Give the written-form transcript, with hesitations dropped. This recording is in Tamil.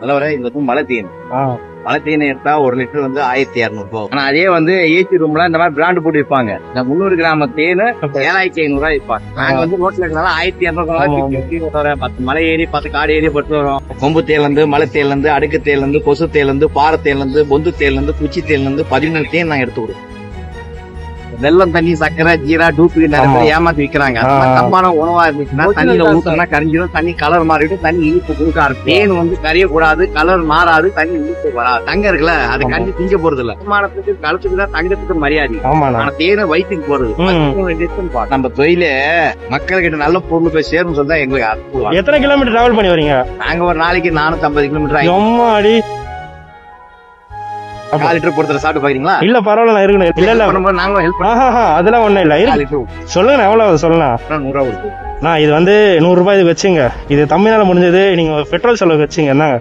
தலைவரை இது வந்து மலை தேன். மலை தேன் எடுத்தா 1 லிட்டர் வந்து 1200 ரூபாய். ஆனா அதே வந்து ஏசி ரூம்ல இந்த மாதிரி பிராண்ட் போட்டு விற்பாங்க. இந்த 300 கிராம் தேன் 7500 ரூபாய் விற்பாங்க. நாங்க வந்து ரோட்ல இருக்கிறனால 1200 10 மலை ஏறி 10 காடு ஏறி பட்டு வரும். கொம்பு தேல் இருந்து மலை தேல் இருந்து அடுக்கு தேல் இருந்து கொசு தேல் இருந்து பாறை தேல் இருந்து பொந்து தேல் இருந்து குச்சி தேல் இருந்து 17 தேன் நாங்க எடுத்து கொடுப்போம். வெள்ளம் தண்ணி சக்கரை ஜீரா டூப்பு நிறைய ஏமாத்தி விற்கிறாங்க. தப்பான உணவா இருந்துச்சுன்னா தண்ணியில ஊத்தனா கரைஞ்சிடும். தண்ணி கலர் மாறிட்டு தண்ணி இனிப்பு கொடுக்காரு. தேன் வந்து கரைய கூடாது, கலர் மாறாது, தண்ணி இனிப்பு வராது. தங்க இருக்குல்ல அது கஞ்சி திங்க போறது இல்ல. வருமானத்துக்கு கழுத்துக்கு தான் தங்கத்துக்கு மரியாதை. ஆனா தேனை வயிற்றுக்கு போறது. நம்ம தொழில மக்கள் கிட்ட நல்ல பொருள் போய் சேரும் சொல்லி எங்களுக்கு அற்புதம். எத்தனை கிலோமீட்டர் டிராவல் பண்ணி வரீங்க? நாங்க ஒரு நாளைக்கு 450 கிலோமீட்டர். 4 லிட்டர் பொறுத்தர சாப்பிட்டு பாக்குறீங்களா? இல்ல பரவாயில்ல நான் இருக்கணும். இல்ல இல்ல நாங்க ஹெல்ப் அதெல்லாம் ஒண்ணும் இல்ல. சொல்லுங்க எவ்வளவு சொல்லலாம்? 100 ரூபாய். நான் இது வந்து 100 ரூபாய் இது வச்சுங்க. இது தமிழ்நாடு முடிஞ்சது. நீங்க பெட்ரோல் செலவு வச்சுங்க. என்ன